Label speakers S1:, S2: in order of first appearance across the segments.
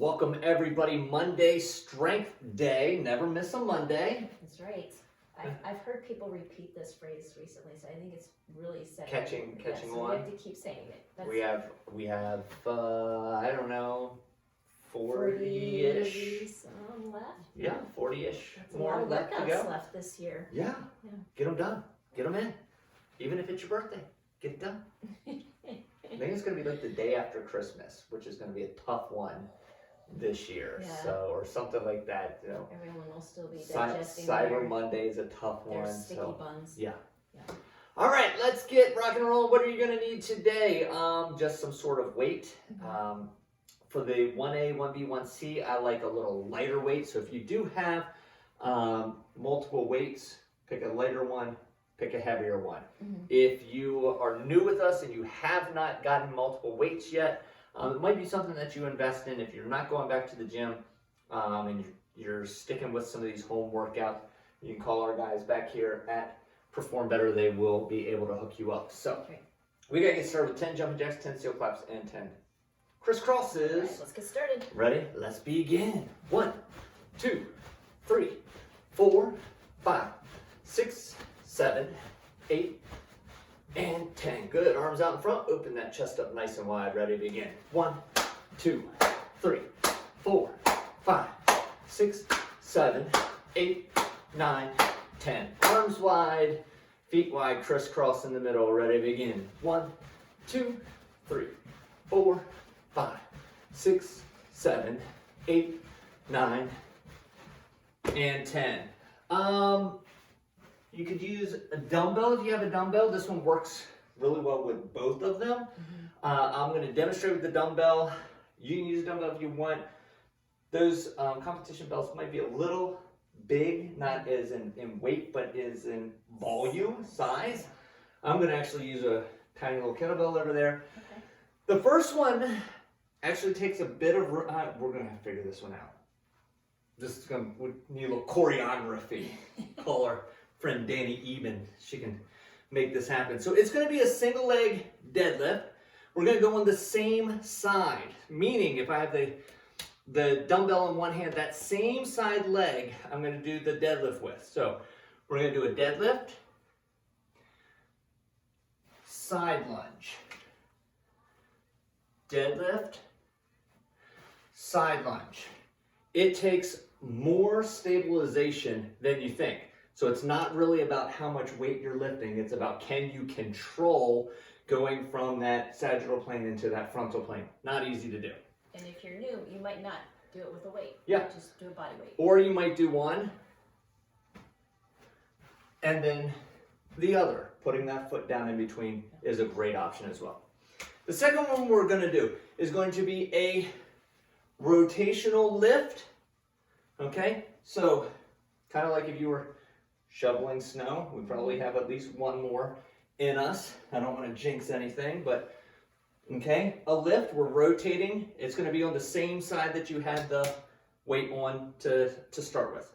S1: Welcome everybody, Monday Strength Day. Never miss a Monday.
S2: That's right. I've heard people repeat this phrase recently, so I think it's really set.
S1: Catching
S2: so
S1: on.
S2: We have to keep saying it.
S1: We have I don't know, 40-ish.
S2: Some left.
S1: Yeah, 40-ish.
S2: That's more left to go. Left this year.
S1: Yeah. Get them done. Get them in. Even if it's your birthday, get it done. I think it's going to be like the day after Christmas, which is going to be a tough one this year.
S2: Yeah.
S1: So, or something like that, you know.
S2: Everyone will still be digesting
S1: Cyber Monday is a tough one.
S2: Sticky buns.
S1: Yeah. All right, let's get rock and roll. What are you going to need today? Just some sort of weight. For the 1A, 1B, 1C, I like a little lighter weight. So if you do have multiple weights, pick a lighter one, pick a heavier one. If you are new with us and you have not gotten multiple weights yet, it might be something that you invest in. If you're not going back to the gym and you're sticking with some of these home workouts, you can call our guys back here at Perform Better. They will be able to hook you up. So we got to get started with 10 jumping jacks, 10 steel claps, and 10 crisscrosses.
S2: All right, let's get started.
S1: Ready? Let's begin. 1, 2, 3, 4, 5, 6, 7, 8, and 10. Good. Arms out in front. Open that chest up nice and wide. Ready to begin. 1, 2, 3, 4, 5, 6, 7, 8, 9, 10. Arms wide, feet wide, crisscross in the middle. Ready to begin. 1, 2, 3, 4, 5, 6, 7, 8, 9, and 10. You could use a dumbbell if you have a dumbbell. This one works really well with both of them. I'm going to demonstrate with the dumbbell. You can use a dumbbell if you want. Those competition belts might be a little big, not as in weight, but is in volume, size. I'm going to actually use a tiny little kettlebell over there. The first one actually takes a bit of, we're going to have to figure this one out. This is going to need a little choreography. Call our friend Danny Eben. She can make this happen. So it's going to be a single leg deadlift. We're going to go on the same side, meaning if I have the dumbbell in one hand, that same side leg I'm going to do the deadlift with. So we're going to do a deadlift, side lunge, deadlift, side lunge. It takes more stabilization than you think. So it's not really about how much weight you're lifting. It's about can you control going from that sagittal plane into that frontal plane. Not easy to do.
S2: And if you're new, you might not do it with a weight.
S1: Yeah.
S2: Just do a body weight.
S1: Or you might do one and then the other. Putting that foot down in between is a great option as well. The second one we're going to do is going to be a rotational lift. Okay? So kind of like if you were shoveling snow, we probably have at least one more in us. I don't want to jinx anything, but okay, a lift, we're rotating. It's going to be on the same side that you had the weight on to start with.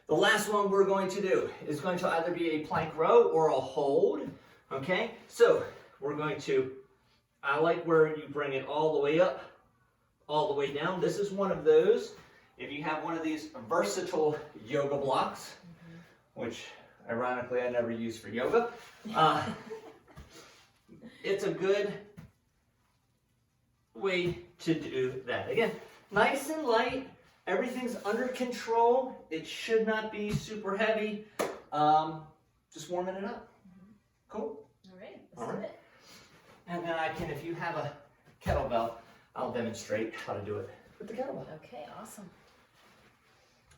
S1: The last one we're going to do is going to either be a plank row or a hold. Okay, so we're going to, I like where you bring it all the way up, all the way down. This is one of those. If you have one of these versatile yoga blocks, which ironically I never use for yoga, it's a good way to do that. Again, nice and light, everything's under control. It should not be super heavy. Just warming it up. Cool?
S2: All right, let's do it.
S1: And then I can, if you have a kettlebell, I'll demonstrate how to do it with the kettlebell.
S2: Okay, awesome.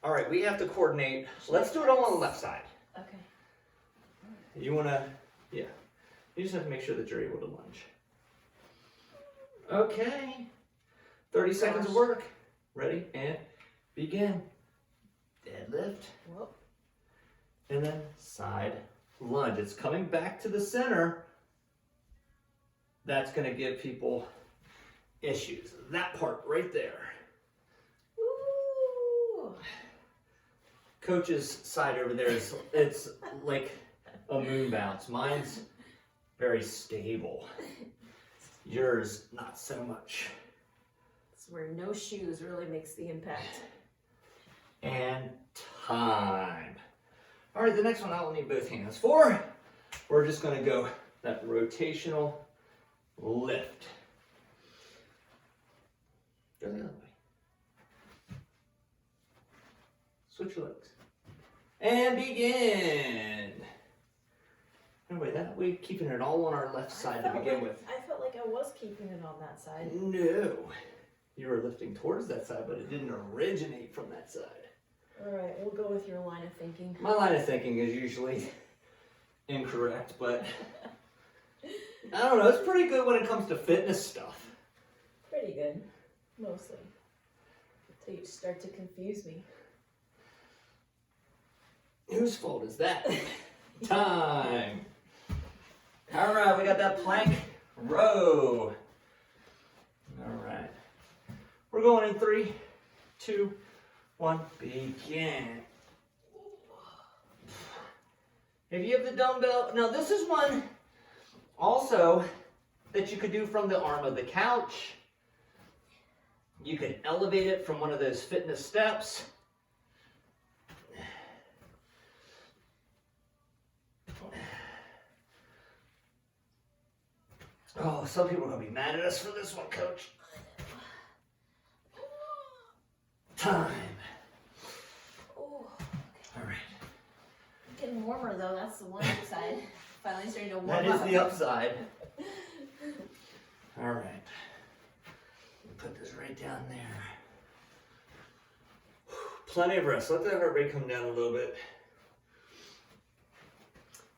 S1: All right, we have to coordinate. Let's do it all on the left side.
S2: Okay.
S1: You want to, yeah. You just have to make sure that you're able to lunge. Okay. 30 seconds of work. Ready? And begin. Deadlift.
S2: Whoop.
S1: And then side lunge. It's coming back to the center. That's going to give people issues. That part right there.
S2: Ooh.
S1: Coach's side over there is, it's like a moon bounce. Mine's very stable. Yours, not so much.
S2: It's where no shoes really makes the impact.
S1: And time. All right, the next one I'll need both hands for. We're just gonna go that rotational lift. Go the other way. Switch your legs. And begin. Anyway, that way keeping it all on our left side to begin with.
S2: I felt like I was keeping it on that side.
S1: No. You were lifting towards that side, but it didn't originate from that side.
S2: All right, we'll go with your line of thinking.
S1: My line of thinking is usually incorrect, but I don't know. It's pretty good when it comes to fitness stuff.
S2: Pretty good, mostly. Until you start to confuse me.
S1: Whose fault is that? Time. All right, we got that plank row. All right. We're going in 3, 2, 1, begin. If you have the dumbbell, now this is one also that you could do from the arm of the couch. You could elevate it from one of those fitness steps. Oh, some people are going to be mad at us for this one, coach. Time.
S2: Oh,
S1: All right.
S2: getting warmer though, that's the one side. Finally starting to warm
S1: That
S2: up.
S1: is the upside. All right. Put this right down there. Plenty of rest. Let the heart rate come down a little bit.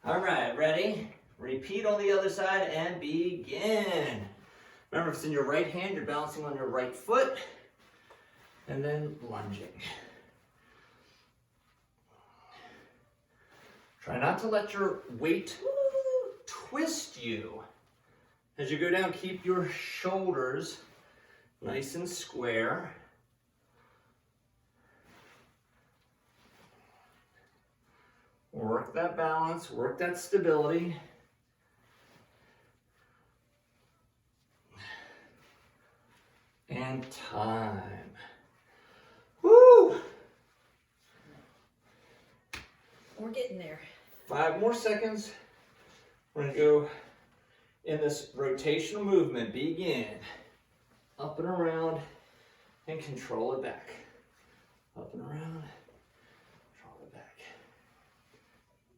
S1: All right, ready? Repeat on the other side and begin. Remember, if it's in your right hand, you're balancing on your right foot and then lunging. Try not to let your weight twist you. As you go down, keep your shoulders nice and square. Work that balance, work that stability. And time. Woo!
S2: We're getting there.
S1: 5 more seconds. We're going to go in this rotational movement. Begin. Up and around and control it back. Up and around, control it back.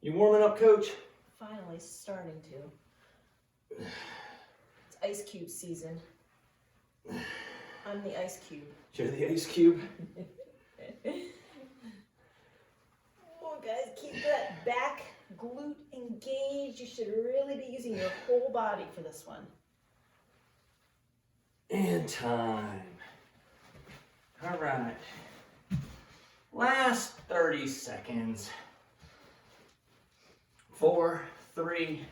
S1: You warming up, coach?
S2: Finally starting to. It's ice cube season. I'm the ice cube.
S1: You're the ice cube.
S2: Oh, guys, keep that back glute engaged. You should really be using your whole body for this one.
S1: And time. All right. Last 30 seconds. 4, 3.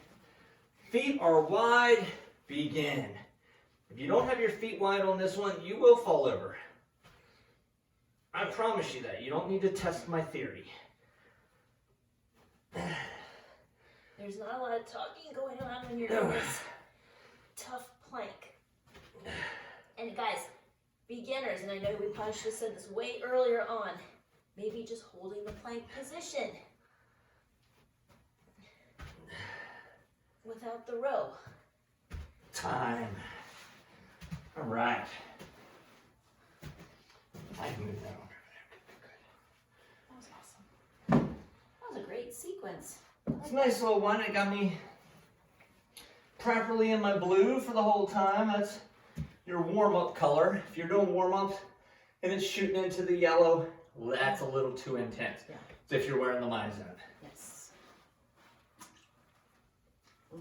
S1: Feet are wide. Begin. If you don't have your feet wide on this one, you will fall over. I promise you that. You don't need to test my theory.
S2: There's not a lot of talking going on when you're in this tough plank. And guys, beginners, and I know we probably should have said this way earlier on, maybe just holding the plank position without the row.
S1: Time. All right. I can move that over there.
S2: That was awesome. That was a great sequence.
S1: It's a nice little one. It got me properly in my blue for the whole time. That's your warm-up color. If you're doing warm-up and it's shooting into the yellow, that's a little too intense.
S2: Yeah.
S1: So if you're wearing the My Zone.
S2: Yes.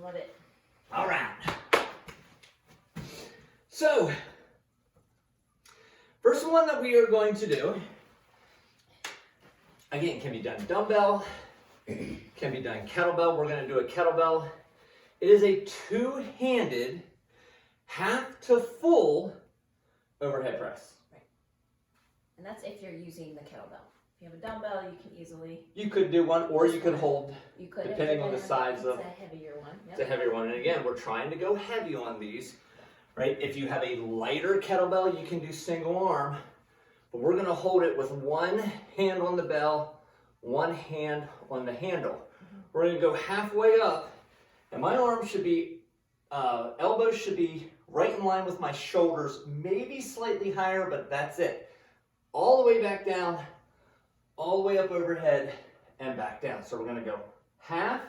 S2: Love it.
S1: All right. So, first one that we are going to do, again, can be done dumbbell, can be done kettlebell. We're going to do a kettlebell. It is a two-handed, half to full overhead press.
S2: Right. And that's if you're using the kettlebell. If you have a dumbbell, you can easily.
S1: You could do one, or you could hold,
S2: You could,
S1: depending on the size of.
S2: It's a heavier one. Yep.
S1: It's a heavier one. And again, we're trying to go heavy on these. right? If you have a lighter kettlebell, you can do single arm, but we're gonna hold it with one hand on the bell, one hand on the handle. We're gonna go halfway up, and my arm should be, elbows should be right in line with my shoulders, maybe slightly higher, but that's it. All the way back down, all the way up overhead, and back down. So we're gonna go half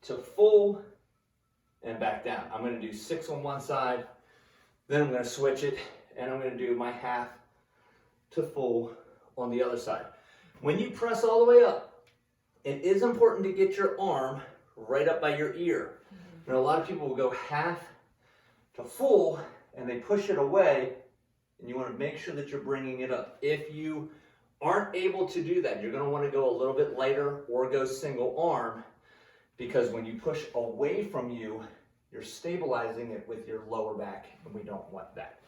S1: to full, and back down. I'm gonna do 6 on one side, then I'm gonna switch it, and I'm gonna do my half to full on the other side. When you press all the way up, it is important to get your arm right up by your ear. And a lot of people will go half to full, and they push it away, and you wanna make sure that you're bringing it up. If you aren't able to do that, you're gonna wanna go a little bit lighter or go single arm, because when you push away from you, you're stabilizing it with your lower back, and we don't want that.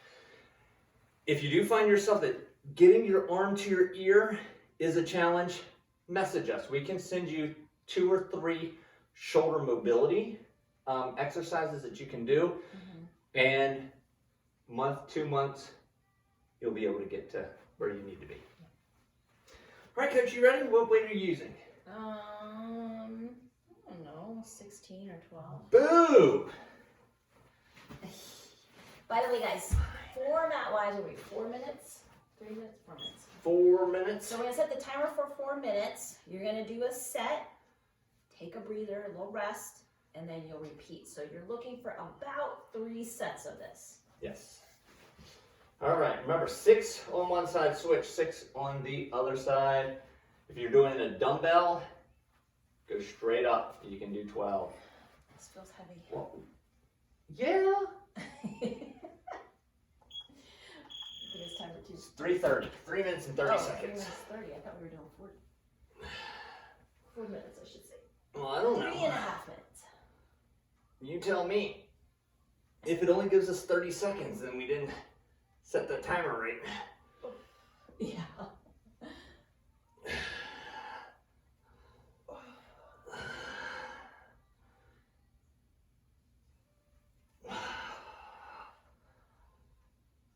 S1: If you do find yourself that getting your arm to your ear is a challenge, message us. We can send you 2 or 3 shoulder mobility exercises that you can do, and month, 2 months, you'll be able to get to where you need to be. All right, Coach, you ready? What weight are you using?
S2: I don't know, 16 or 12.
S1: Boo!
S2: By the way, guys, format-wise, are we 4 minutes? 3 minutes? 4 minutes.
S1: 4 minutes.
S2: So we're gonna set the timer for 4 minutes. You're gonna do a set, take a breather, a little rest, and then you'll repeat. So you're looking for about 3 sets of this.
S1: Yes. All right, remember 6 on one side, switch 6 on the other side. If you're doing a dumbbell, go straight up. You can do 12.
S2: This feels heavy.
S1: Well, yeah.
S2: It's time for 2.
S1: It's 3:30. 3 minutes and 30
S2: 3
S1: seconds.
S2: minutes 30. I thought we were doing 40. 4 minutes, I should say.
S1: Well, I don't know.
S2: 3.5 minutes.
S1: You tell me. If it only gives us 30 seconds, then we didn't set the timer right.
S2: Yeah.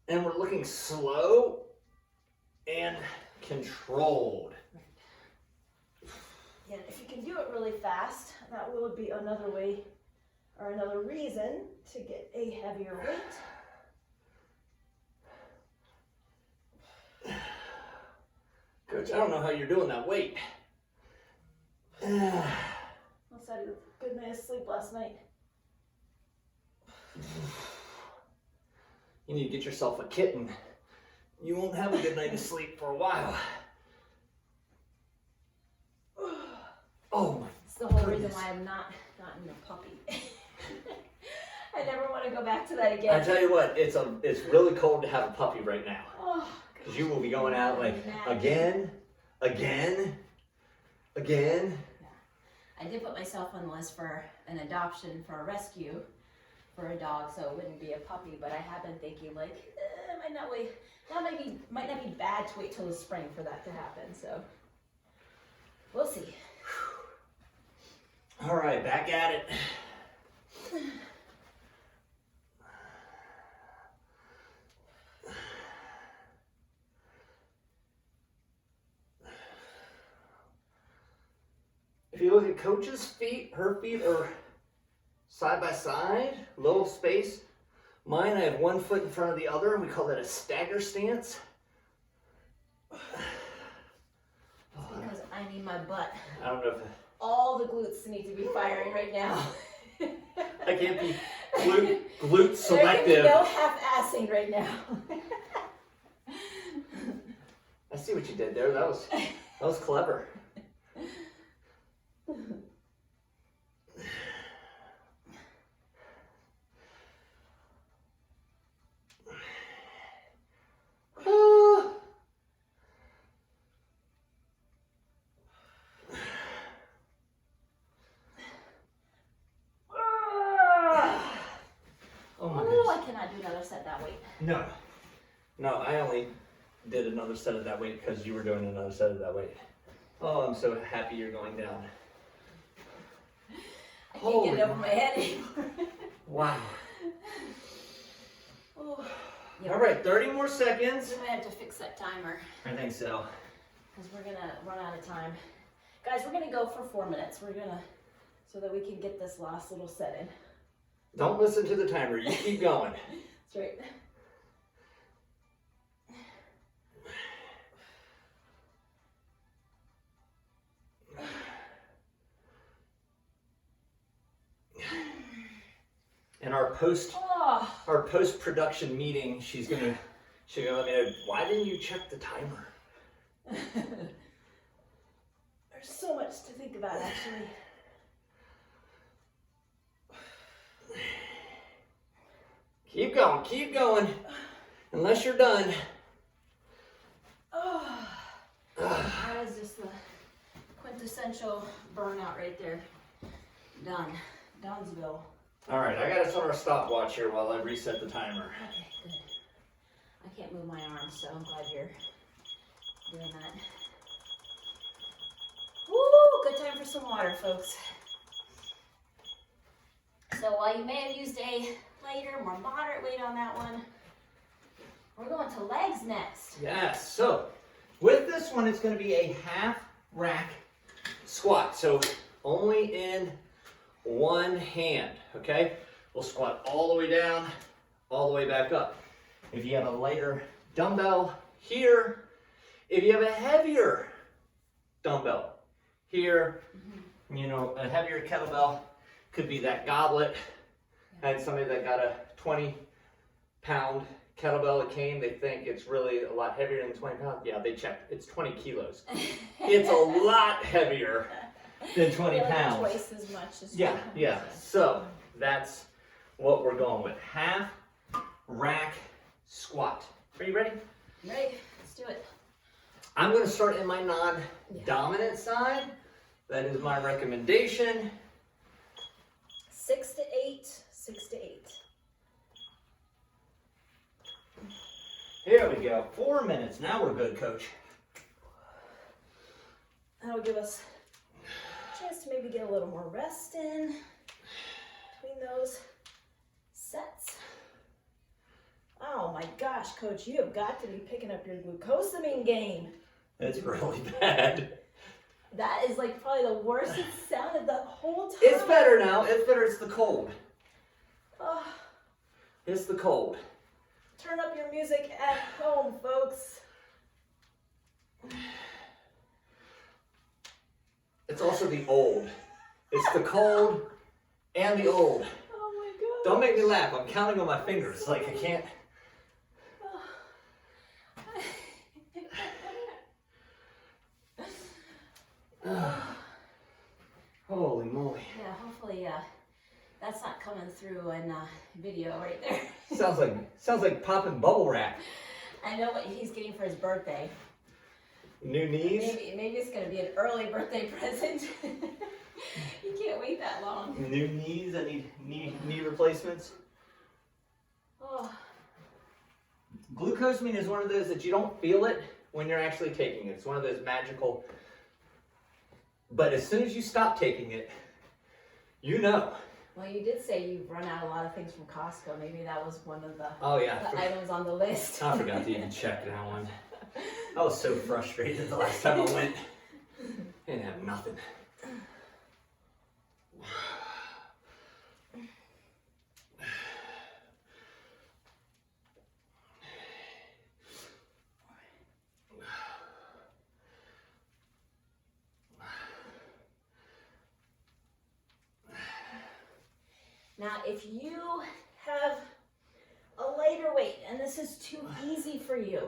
S1: And we're looking slow and controlled.
S2: Yeah, if you can do it really fast, that will be another way or another reason to get a heavier weight.
S1: Coach, I don't know how you're doing that weight.
S2: Unless I had a good night of sleep last night.
S1: You need to get yourself a kitten. You won't have a good night of sleep for a while. Oh my
S2: It's the whole
S1: goodness.
S2: reason why I'm not gotten a puppy. I never want to go back to that again.
S1: I tell you what, it's really cold to have a puppy right now.
S2: Oh,
S1: Because you will be going out like
S2: Imagine.
S1: again.
S2: I did put myself on the list for an adoption, for a rescue for a dog, so it wouldn't be a puppy, but I have been thinking like, might not be bad to wait till the spring for that to happen, so we'll see.
S1: All right, back at it. If you look at Coach's feet, her feet are side by side, little space. Mine, I have one foot in front of the other. We call that a stagger stance.
S2: Because I need my butt.
S1: I don't know if
S2: All the glutes need to be firing right now.
S1: I can't be glute
S2: There can be
S1: selective.
S2: no half-assing right now.
S1: I see what you did there. That was clever. Oh my goodness.
S2: Oh, I cannot do another set that weight.
S1: No, I only did another set of that weight because you were doing another set of that weight. Oh, I'm so happy you're going down.
S2: I can't get it over my head anymore.
S1: Wow.
S2: Oh.
S1: All right, 30 more seconds.
S2: We might have to fix that timer
S1: I think so.
S2: because we're gonna run out of time. Guys, we're gonna go for 4 minutes. So that we can get this last little set in.
S1: Don't listen to the timer. You keep going.
S2: That's right.
S1: In our post-production meeting, she's gonna let me know, why didn't you check the timer?
S2: There's so much to think about, actually.
S1: Keep going. Unless you're done.
S2: Oh, that is just the quintessential burnout right there. Done. Donesville.
S1: All right, I got us on our stopwatch here while I reset the timer.
S2: Okay, good. I can't move my arms, so I'm glad you're doing that. Woo! Good time for some water, folks. So while you may have used a lighter, more moderate weight on that one, we're going to legs next.
S1: Yes, so with this one, it's going to be a half rack squat. So only in one hand, okay? We'll squat all the way down, all the way back up. If you have a lighter dumbbell here, if you have a heavier dumbbell here, you know, a heavier kettlebell could be that goblet. I had somebody that got a 20-pound kettlebell that came. They think it's really a lot heavier than 20 pounds. Yeah, they checked. It's 20 kilos. It's a lot heavier than 20 pounds.
S2: Twice as much as
S1: Yeah. So that's what we're going with. Half rack squat. Are you ready?
S2: Ready? Let's do it.
S1: I'm going to start in my non-dominant side. That is my recommendation.
S2: 6 to 8. 6 to 8.
S1: Here we go. 4 minutes. Now we're good, coach.
S2: That'll give us a chance to maybe get a little more rest in between those sets. Oh my gosh, coach, you have got to be picking up your glucosamine game.
S1: It's really bad.
S2: That is like probably the worst it sounded the whole time.
S1: It's better now. It's better. It's the cold.
S2: Oh,
S1: It's the cold.
S2: turn up your music at home, folks.
S1: It's also the old. It's the cold and the old.
S2: Oh my god.
S1: Don't make me laugh. I'm counting on my fingers. Like I can't. Holy moly.
S2: Yeah, hopefully that's not coming through in video right there.
S1: Sounds like popping bubble wrap.
S2: I know what he's getting for his birthday.
S1: New knees.
S2: Maybe it's going to be an early birthday present. You can't wait that long.
S1: New knees. I need knee replacements.
S2: Oh.
S1: Glucosamine is one of those that you don't feel it when you're actually taking it. It's one of those magical. But as soon as you stop taking it, you know.
S2: Well, you did say you've run out a lot of things from Costco. Maybe that was one of the items on the list.
S1: I forgot to even check that one. I was so frustrated the last time I went. Didn't have nothing.
S2: Now, if you have a lighter weight and this is too easy for you,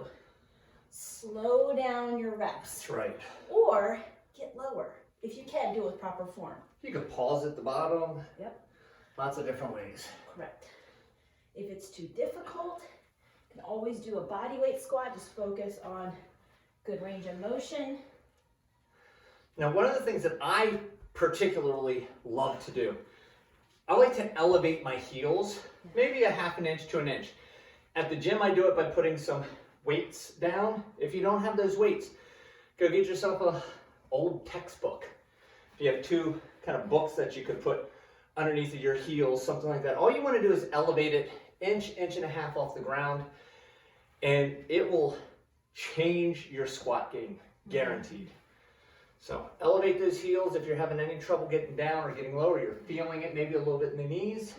S2: slow down your reps.
S1: That's right.
S2: Or get lower. If you can, do it with proper form.
S1: You can pause at the bottom.
S2: Yep.
S1: Lots of different ways.
S2: Correct. If it's too difficult, you can always do a body weight squat. Just focus on good range of motion.
S1: Now, one of the things that I particularly love to do, I like to elevate my heels, maybe a half an inch to an inch. At the gym, I do it by putting some weights down. If you don't have those weights, go get yourself an old textbook. If you have two kind of books that you could put underneath of your heels, something like that. All you want to do is elevate it inch and a half off the ground, and it will change your squat game, guaranteed. So elevate those heels if you're having any trouble getting down or getting lower, you're feeling it maybe a little bit in the knees.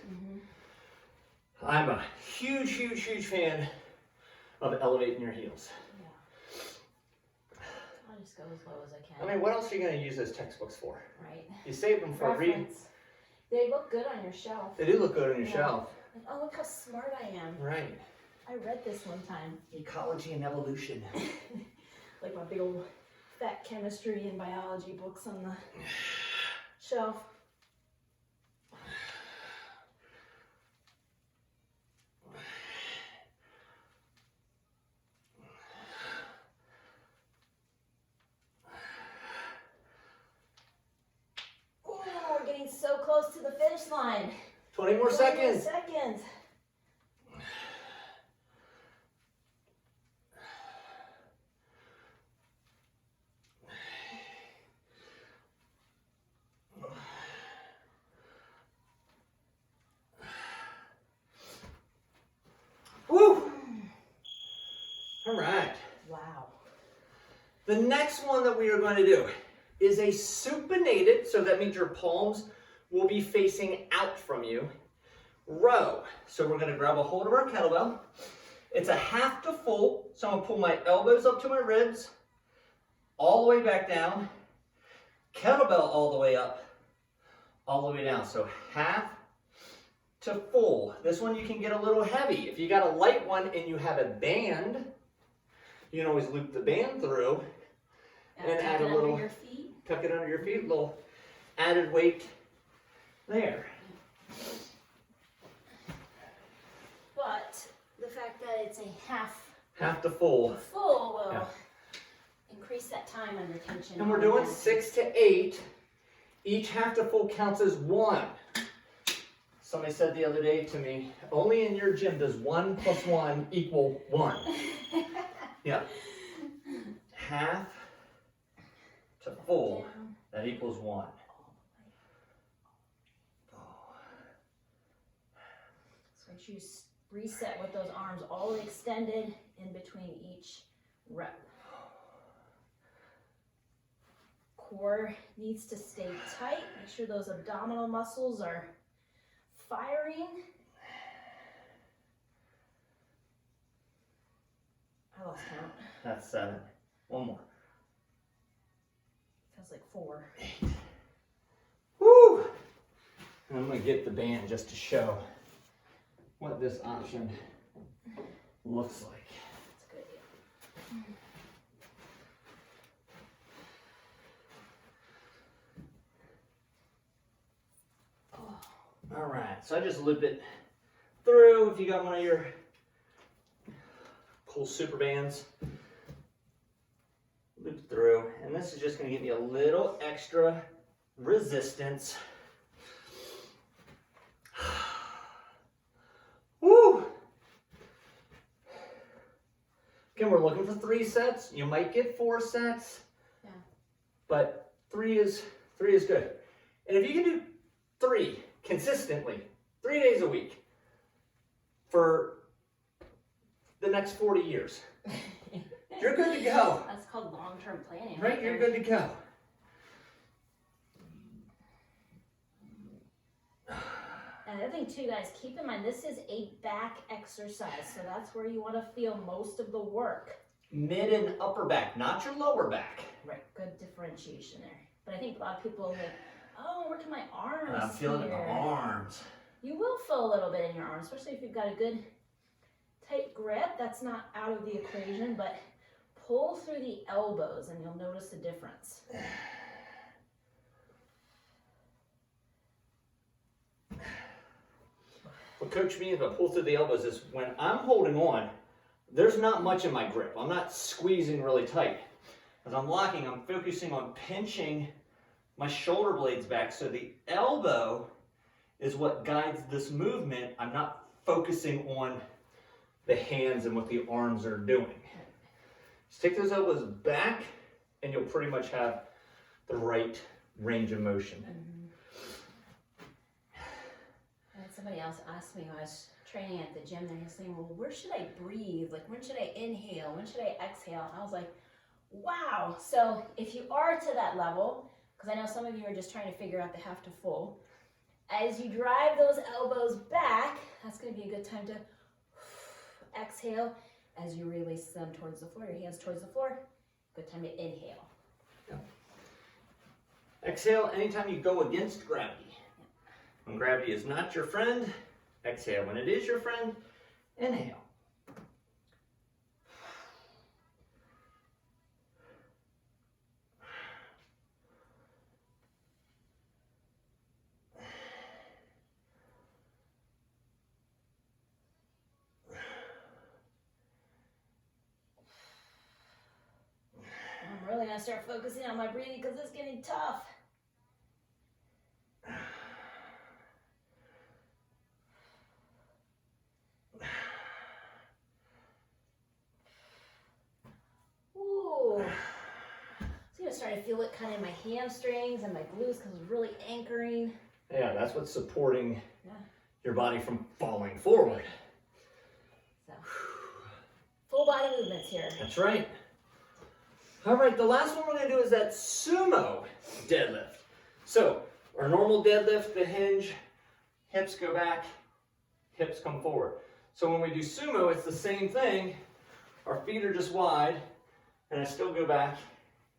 S1: I'm a huge fan of elevating your heels.
S2: I'll just go as low as I can.
S1: I mean, what else are you going to use those textbooks for?
S2: Right.
S1: You save them for reading.
S2: Reference. They look good on your shelf.
S1: They do look good on your shelf.
S2: Like, oh, look how smart I am.
S1: Right.
S2: I read this one time.
S1: Ecology and evolution.
S2: Like my big old fat chemistry and biology books on the shelf. We're getting so close to the finish line.
S1: 20 more
S2: 20
S1: seconds.
S2: seconds.
S1: Woo! All right.
S2: Wow.
S1: The next one that we are going to do is a supinated, so that means your palms will be facing out from you, row. So we're going to grab a hold of our kettlebell. It's a half to full, so I'm going to pull my elbows up to my ribs, all the way back down, kettlebell all the way up, all the way down. So half to full. This one you can get a little heavy. If you got a light one and you have a band, you can always loop the band through and add a little,
S2: your feet.
S1: tuck it under your feet, a little added weight there.
S2: But the fact that it's a half
S1: to full.
S2: full will increase that time under tension.
S1: And we're doing 6 to 8. Each half to full counts as 1. Somebody said the other day to me, only in your gym does 1 + 1 equal 1. Yeah. Half to full, that equals 1.
S2: So make sure you reset with those arms all the way extended in between each rep. Core needs to stay tight. Make sure those abdominal muscles are firing. I lost count.
S1: That's 7. One more.
S2: Feels like 4.
S1: 8. Woo! And I'm going to get the band just to show what this option looks like.
S2: That's a good idea.
S1: All right, so I just loop it through. If you got one of your cool super bands, loop through, and this is just going to give me a little extra resistance. Woo! Again, we're looking for 3 sets. You might get 4 sets, but 3 is good. And if you can do 3 consistently, 3 days a week for the next 40 years, you're good to go.
S2: That's called long-term planning.
S1: Right? You're good to go.
S2: And the other thing too, guys, keep in mind, this is a back exercise, so that's where you want to feel most of the work.
S1: Mid and upper back, not your lower back.
S2: Right, good differentiation there. But I think a lot of people are like, oh, I'm working my arms
S1: I'm feeling it in
S2: here.
S1: my arms.
S2: You will feel a little bit in your arms, especially if you've got a good tight grip. That's not out of the equation, but pull through the elbows and you'll notice the difference.
S1: What coached me to pull through the elbows is when I'm holding on, there's not much in my grip. I'm not squeezing really tight. As I'm locking, I'm focusing on pinching my shoulder blades back, so the elbow is what guides this movement. I'm not focusing on the hands and what the arms are doing. Just take those elbows back and you'll pretty much have the right range of motion.
S2: somebody else asked me when I was training at the gym, they were saying, well, where should I breathe? Like, when should I inhale? When should I exhale? And I was like, wow. So if you are to that level, because I know some of you are just trying to figure out the half to full, as you drive those elbows back, that's going to be a good time to exhale as you release them towards the floor, your hands towards the floor. Good time to inhale.
S1: Yeah. Exhale anytime you go against gravity. When gravity is not your friend, exhale. When it is your friend, inhale.
S2: I'm really going to start focusing on my breathing because it's getting tough. Ooh. So I'm starting to feel it kind of in my hamstrings and my glutes because it's really anchoring.
S1: Yeah, that's what's supporting
S2: Yeah.
S1: your body from falling forward.
S2: So, full body movements here.
S1: That's right. All right, the last one we're going to do is that sumo deadlift. So, our normal deadlift, the hinge, hips go back, hips come forward. So when we do sumo, it's the same thing. Our feet are just wide, and I still go back,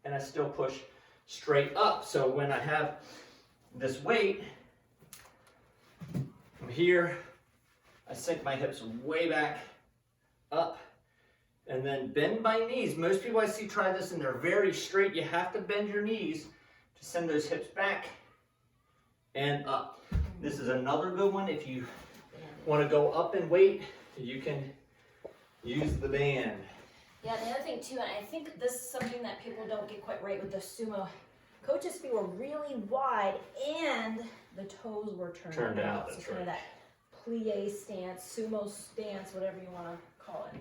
S1: and I still push straight up. So when I have this weight, I'm here, I sink my hips way back, up, and then bend my knees. Most people I see try this and they're very straight. You have to bend your knees to send those hips back and up. This is another good one. If you want to go up in weight, you can use the band.
S2: Yeah, the other thing too, and I think this is something that people don't get quite right with the sumo. Coach's feet were really wide and the toes were turned out.
S1: That's
S2: so kind of that plie stance, sumo stance, whatever you want to call it.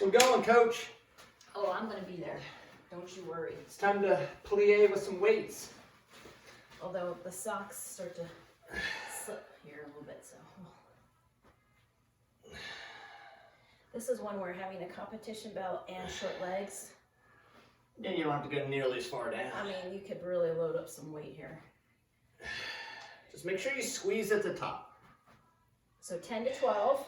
S1: We're going, Coach.
S2: Oh, I'm going to be there. Don't you worry.
S1: It's time to plie with some weights.
S2: Although the socks start to slip here a little bit, so. This is one where having a competition belt and short legs.
S1: Yeah, you don't have to go nearly as far down.
S2: I mean, you could really load up some weight here.
S1: Just make sure you squeeze at the top.
S2: So 10 to 12.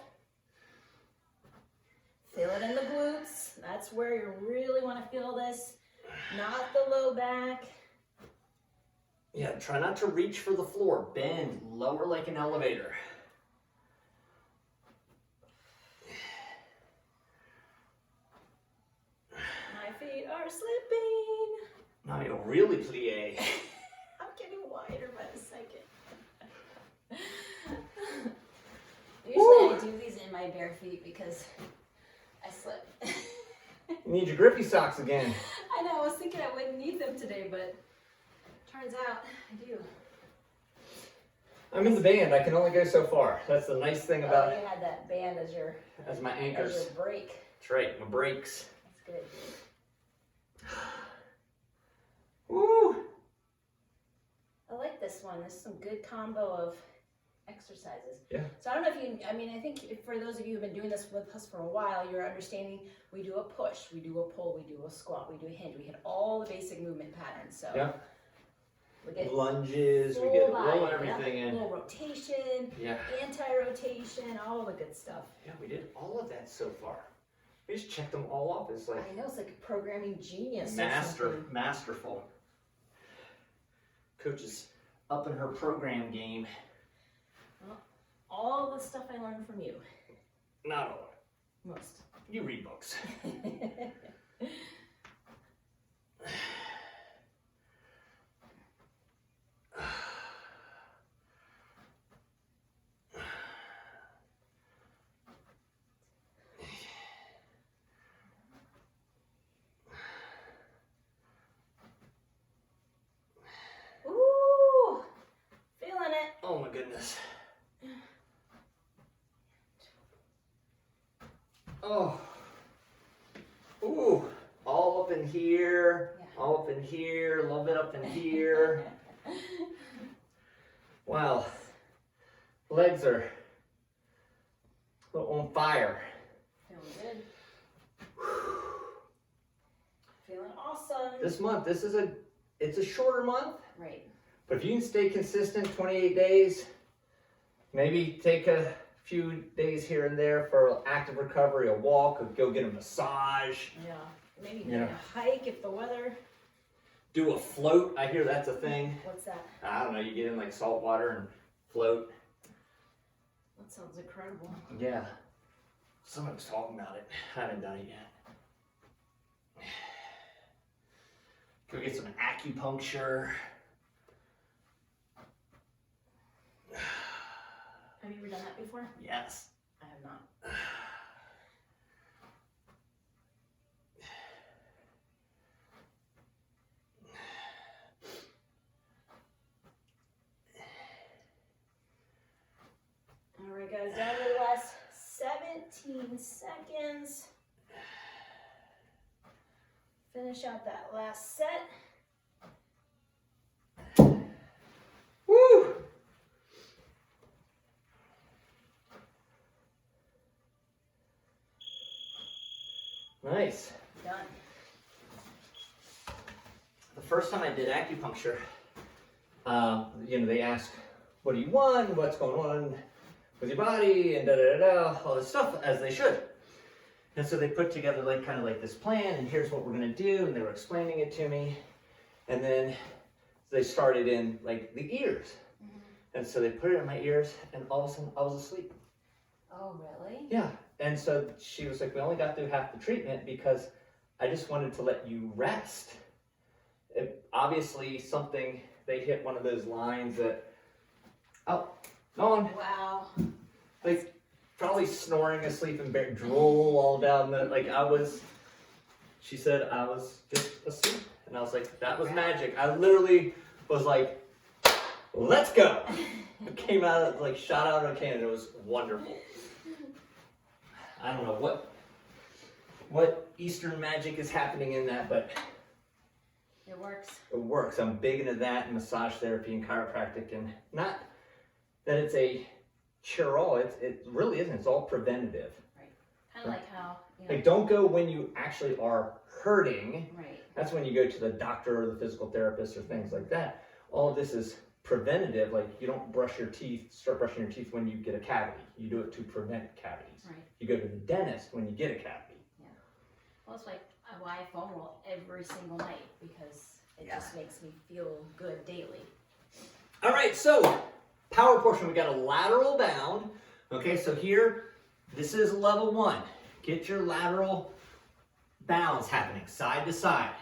S2: Feel it in the glutes. That's where you really want to feel this. Not the low back.
S1: Yeah, try not to reach for the floor. Bend, lower like an elevator.
S2: My feet are slipping.
S1: Now you'll really plie.
S2: I'm getting wider by the second. Usually I do these in my bare feet because I slip.
S1: You need your grippy socks again.
S2: I know, I was thinking I wouldn't need them today, but turns out I do.
S1: I'm in the band. I can only go so far. That's the nice thing about
S2: you had that band as your
S1: anchors.
S2: As your brake.
S1: That's right, my brakes.
S2: That's good.
S1: Woo!
S2: I like this one. This is some good combo of exercises.
S1: Yeah.
S2: So I don't know if you, I mean, I think for those of you who've been doing this with us for a while, you're understanding we do a push, we do a pull, we do a squat, we do a hinge. We hit all the basic movement patterns. So
S1: Yeah.
S2: we get
S1: Lunges, we get roll everything in.
S2: A little rotation,
S1: Yeah.
S2: anti-rotation, all the good stuff.
S1: Yeah, we did all of that so far. We just checked them all off. It's like
S2: I know, it's like a programming genius. Or something.
S1: masterful. Coach is up in her program game.
S2: Well, all the stuff I learned from you.
S1: Not all.
S2: Most.
S1: You read books.
S2: Ooh, feeling it.
S1: Oh my goodness. Oh. Ooh. All up in here.
S2: Yeah.
S1: All up in here. A little bit up in here. Wow. Legs are a little on fire.
S2: Feeling good. Feeling awesome.
S1: This month, it's a shorter month.
S2: Right.
S1: But if you can stay consistent 28 days, maybe take a few days here and there for active recovery, a walk, or go get a massage.
S2: Yeah. Maybe take a hike if the weather.
S1: Do a float. I hear that's a thing.
S2: What's that?
S1: I don't know. You get in like salt water and float.
S2: That sounds incredible.
S1: Yeah. Someone was talking about it. I haven't done it yet. Go get some acupuncture.
S2: Have you ever done that before?
S1: Yes.
S2: I have not. All right, guys, down to the last 17 seconds. Finish out that last set.
S1: Woo! Nice.
S2: Done.
S1: The first time I did acupuncture, they ask, what do you want? What's going on with your body? And all this stuff, as they should. And so they put together kind of like this plan, and here's what we're gonna do, and they were explaining it to me. And then they started in like the ears. And so they put it in my ears, and all of a sudden I was asleep.
S2: Oh, really?
S1: Yeah. And so she was like, we only got through half the treatment because I just wanted to let you rest. Obviously they hit one of those lines that, oh, gone.
S2: Wow.
S1: Like probably snoring asleep and drool all down she said I was just asleep. And I was like, that was magic. I literally was like, let's go. It came out, shot out of a cannon. It was wonderful. I don't know what Eastern magic is happening in that, but
S2: it works.
S1: It works. I'm big into that and massage therapy and chiropractic, and not that it's a cure-all. It really isn't. It's all preventative.
S2: Right. Kind of like how.
S1: Like, don't go when you actually are hurting.
S2: Right.
S1: That's when you go to the doctor or the physical therapist or things like that. All of this is preventative. Like, you don't start brushing your teeth when you get a cavity. You do it to prevent cavities.
S2: Right.
S1: You go to the dentist when you get a cavity.
S2: Yeah. Well, it's like why I foam roll every single night, because it just makes me feel good daily.
S1: All right, so power portion, we got a lateral bound. Okay, so here, this is level 1. Get your lateral bounds happening side to side.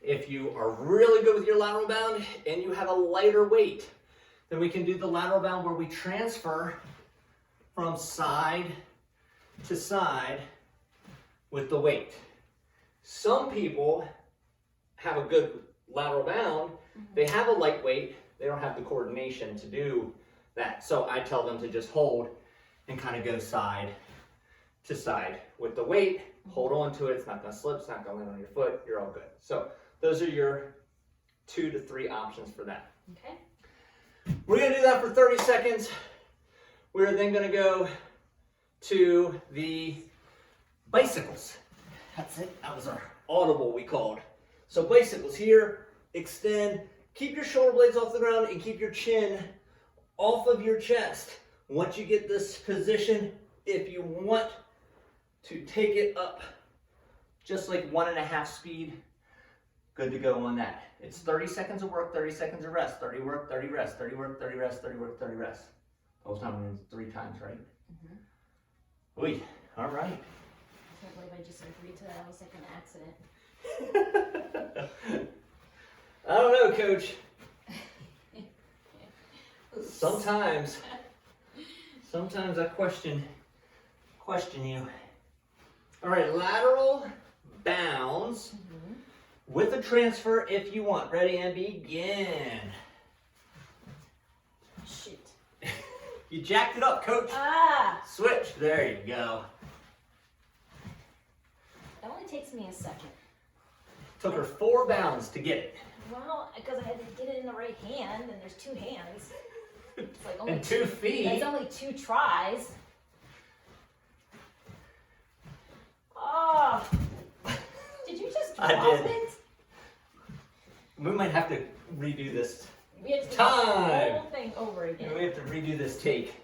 S1: If you are really good with your lateral bound and you have a lighter weight, then we can do the lateral bound where we transfer from side to side with the weight. Some people have a good lateral bound, they have a light weight, they don't have the coordination to do that. So I tell them to just hold and kind of go side to side with the weight, hold on to it, it's not gonna slip, it's not gonna land on your foot, you're all good. So those are your 2 to 3 options for that.
S2: Okay.
S1: We're gonna do that for 30 seconds. We're then gonna go to the bicycles. That's it, that was our audible we called. So bicycles here, extend, keep your shoulder blades off the ground and keep your chin off of your chest. Once you get this position, if you want to take it up just like 1.5 speed, good to go on that. It's 30 seconds of work, 30 seconds of rest. 30 work, 30 rest, 30 work, 30 rest, 30 work, 30 rest. The whole time means 3 times, right? Oy, all right.
S2: I can't believe I just agreed to that. I was like an accident.
S1: I don't know, Coach. Sometimes I question you. All right, lateral bounds with a transfer if you want. Ready and begin.
S2: Shoot.
S1: You jacked it up, Coach.
S2: Ah!
S1: Switch. There you go.
S2: It only takes me a second.
S1: Took her 4 bounds to get it.
S2: Well, because I had to get it in the right hand, and there's 2 hands. It's like only
S1: And 2 feet.
S2: That's only 2 tries. Oh, did you just drop
S1: I did.
S2: it?
S1: We might have to redo this.
S2: We have to do
S1: Time.
S2: the whole thing over again.
S1: We have to redo this take.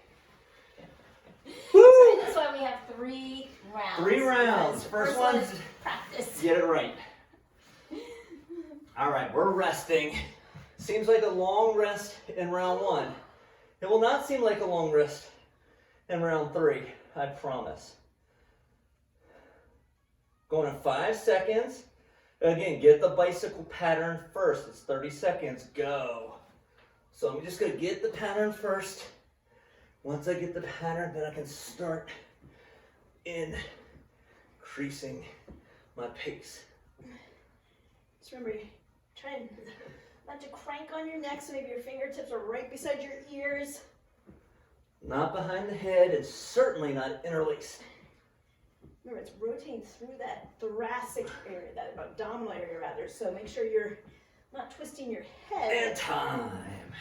S2: So that's why we have 3 rounds.
S1: 3 rounds.
S2: Because
S1: First
S2: one
S1: one's
S2: is practice.
S1: get it right. All right, we're resting. Seems like a long rest in round 1. It will not seem like a long rest in round 3, I promise. Going in 5 seconds. Again, get the bicycle pattern first. It's 30 seconds, go. So I'm just gonna get the pattern first. Once I get the pattern, then I can start increasing my pace.
S2: Just remember, try not to crank on your neck, so maybe your fingertips are right beside your ears.
S1: Not behind the head, and certainly not interlaced.
S2: Remember, it's rotating through that thoracic area, that abdominal area rather, so make sure you're not twisting your head.
S1: And time.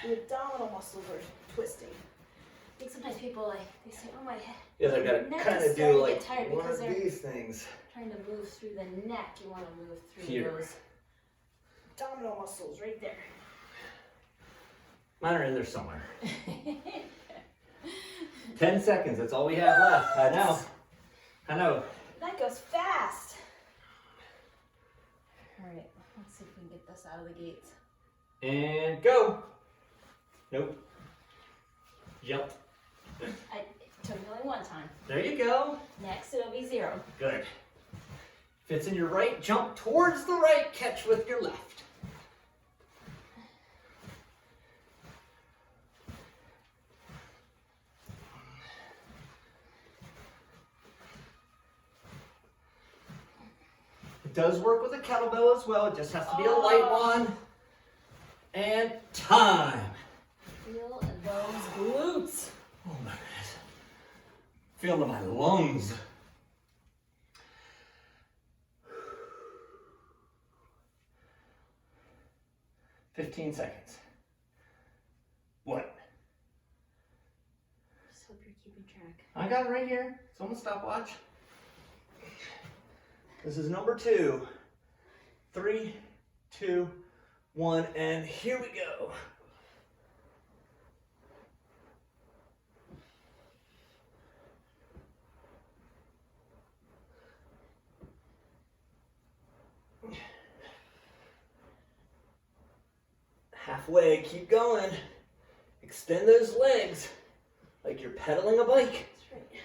S2: The abdominal muscles are twisting. I think sometimes people they say, oh my head.
S1: Yeah, they gotta
S2: neck
S1: kind
S2: is
S1: of do
S2: starting to
S1: like
S2: get tired
S1: one
S2: because
S1: of
S2: they're
S1: these things.
S2: trying to move through the neck. You want to move through
S1: Here.
S2: those abdominal muscles right there.
S1: Mine are in there somewhere. 10 seconds, that's all we have left. I know. I know.
S2: That goes fast. All right, let's see if we can get this out of the gates.
S1: And go. Nope. Jump.
S2: It took me only 1 time.
S1: There you go.
S2: Next, it'll be 0.
S1: Good. If it's in your right, jump towards the right, catch with your left. It does work with a kettlebell as well. It just has to be a light one. And time.
S2: Feel those glutes.
S1: Oh my goodness. Feel to my lungs. "15 seconds. What?
S2: Just hope you're keeping track.
S1: I got it right here. It's on the stopwatch. This is number 2. 3, 2, 1, and here we go. Halfway, keep going. Extend those legs like you're pedaling a bike.
S2: That's right.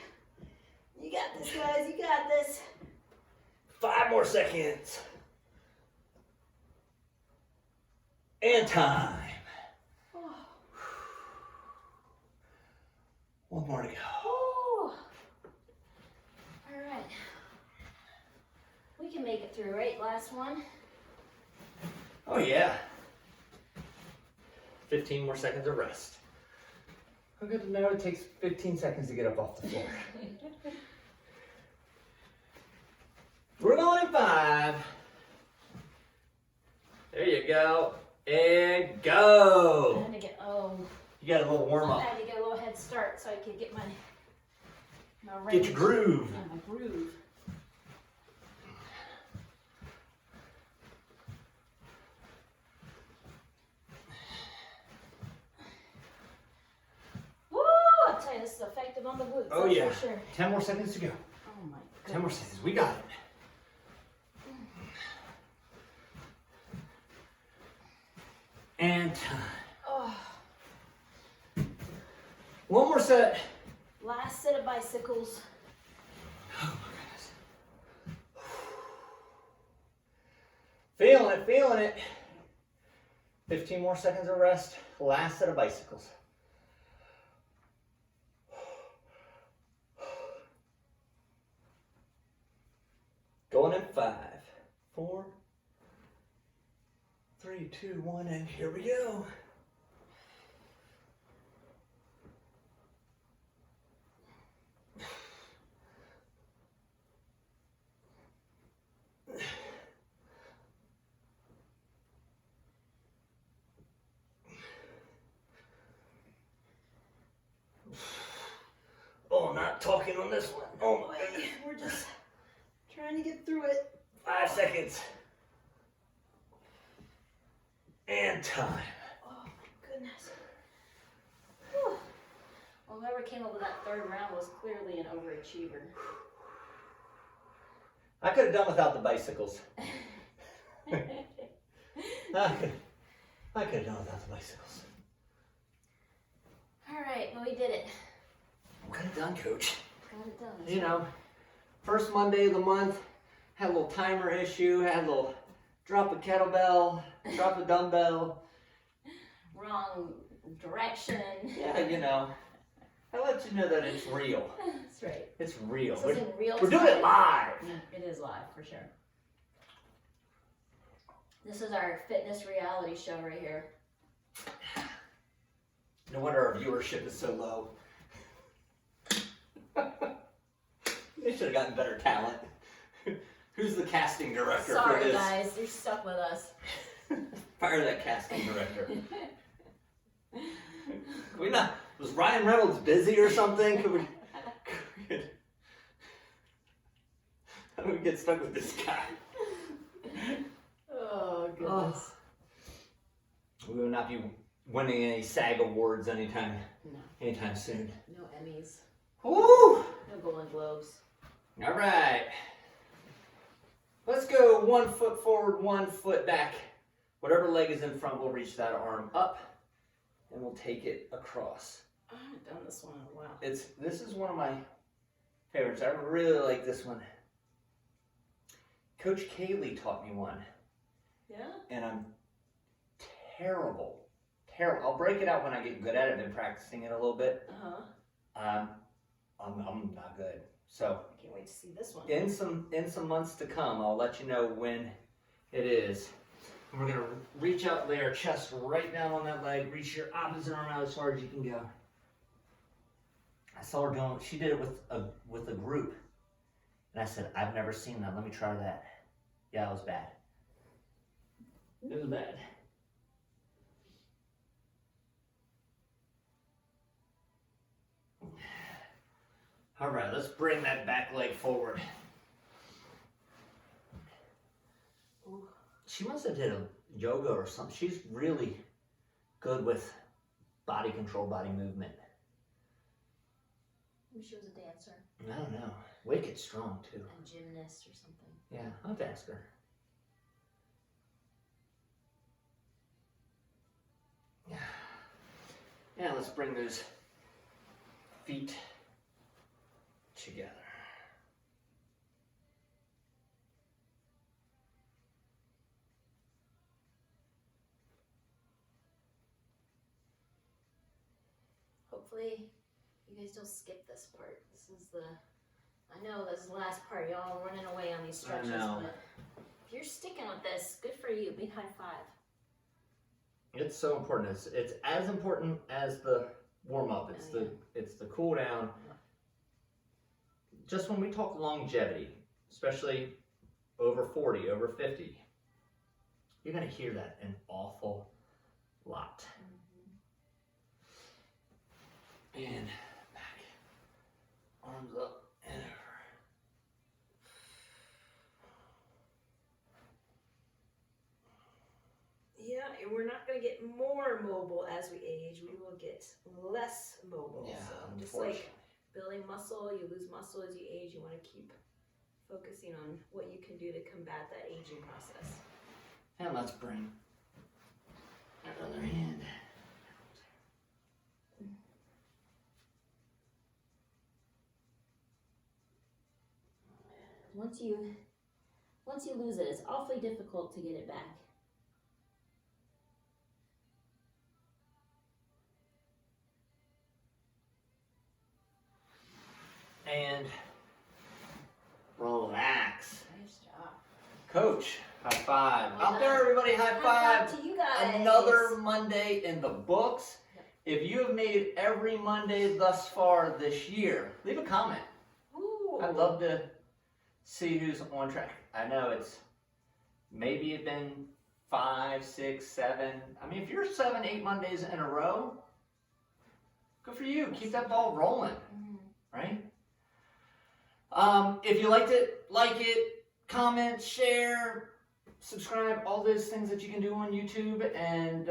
S2: You got this, guys. You got this.
S1: 5 more seconds. And time.
S2: Oh.
S1: 1 more to go.
S2: Oh. All right. We can make it through, right? Last one.
S1: Oh yeah. 15 more seconds of rest. I'm good to know it takes 15 seconds to get up off the floor. We're going in 5. There you go. And go.
S2: I had to get,
S1: You got a little warm
S2: I
S1: up.
S2: had to get a little head start so I could get my
S1: Get
S2: range.
S1: your groove.
S2: Yeah, my groove. Woo! I'll tell you, this is effective on the glutes.
S1: Oh
S2: that's
S1: yeah.
S2: For sure.
S1: 10 more seconds to go.
S2: Oh my
S1: 10 more
S2: goodness.
S1: seconds. We got it. And time.
S2: Oh,
S1: 1 more set.
S2: last set of bicycles.
S1: Oh my goodness. Feeling it, feeling it. 15 more seconds of rest. Last set of bicycles. Going in 5, 4, 3, 2, 1, and here we go. talking on this one. Oh my goodness.
S2: We're just trying to get through it.
S1: 5 seconds. And time.
S2: Oh my goodness. Whew. Well, whoever came up with that third round was clearly an overachiever.
S1: I could have done without the bicycles. I could have done without the bicycles.
S2: All right, well, we did it.
S1: Got it done, Coach.
S2: Got it done.
S1: You know, first Monday of the month, had a little timer issue, had a little drop a kettlebell, drop a dumbbell.
S2: Wrong direction.
S1: Yeah, you know, I let you know that it's real.
S2: That's right.
S1: It's real.
S2: This is in real
S1: We're
S2: time.
S1: doing it live.
S2: It is live, for sure. This is our fitness reality show right here.
S1: No wonder our viewership is so low. They should have gotten better talent. Who's the casting director for
S2: Sorry,
S1: this?
S2: guys, you're stuck with us.
S1: Fire that casting director. We not? Was Ryan Reynolds busy or something? How do we get stuck with this guy?
S2: Oh, goodness.
S1: We will not be winning any SAG awards anytime soon.
S2: No Emmys.
S1: Woo!
S2: No Golden Globes.
S1: All right. Let's go 1 foot forward, 1 foot back. Whatever leg is in front, we'll reach that arm up, and we'll take it across.
S2: I haven't done this one in a while.
S1: This is one of my favorites. I really like this one. Coach Kaylee taught me one. Yeah? And I'm terrible. I'll break it out when I get good at it. I've been practicing it a little bit. I'm not good. So
S2: I can't wait to see this one.
S1: in some months to come, I'll let you know when it is. And we're gonna reach out, lay our chest right down on that leg, reach your opposite arm out as far as you can go. I saw her doing. She did it with a group, and I said, I've never seen that. Let me try that. Yeah, it was bad. It was bad. All right, let's bring that back leg forward. She must have did a yoga or something. She's really good with body control, body movement.
S2: Maybe she was a dancer.
S1: I don't know. Wicked strong, too.
S2: A gymnast or something.
S1: Yeah, I'll have to ask her. Yeah, let's bring those feet together.
S2: Hopefully you guys don't skip this part. This is I know this is the last part. Y'all are running away on these stretches.
S1: I know.
S2: But if you're sticking with this, good for you. Big high five.
S1: It's so important. It's as important as the warm up. It's the cool down. Just when we talk longevity, especially over 40, over 50, you're gonna hear that an awful lot. And back, arms up and over.
S2: Yeah, and we're not going to get more mobile as we age. We will get less mobile.
S1: Yeah,
S2: so just like building muscle, you lose muscle as you age. You want to keep focusing on what you can do to combat that aging process.
S1: And let's bring that other hand.
S2: Once you lose it, it's awfully difficult to get it back.
S1: And relax.
S2: Nice job.
S1: Coach, high five.
S2: Well
S1: Out there, everybody, high five.
S2: to you guys.
S1: Another Monday in the books.
S2: Yep.
S1: If you have made every Monday thus far this year, leave a comment.
S2: Ooh.
S1: I'd love to see who's on track. I know it's maybe it's been 5, 6, 7. I mean, if you're 7, 8 Mondays in a row, good for you. Keep that ball rolling, right? If you liked it, like it, comment, share, subscribe, all those things that you can do on YouTube. And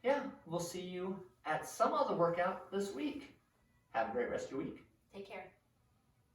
S1: yeah, we'll see you at some other workout this week. Have a great rest of your week.
S2: Take care.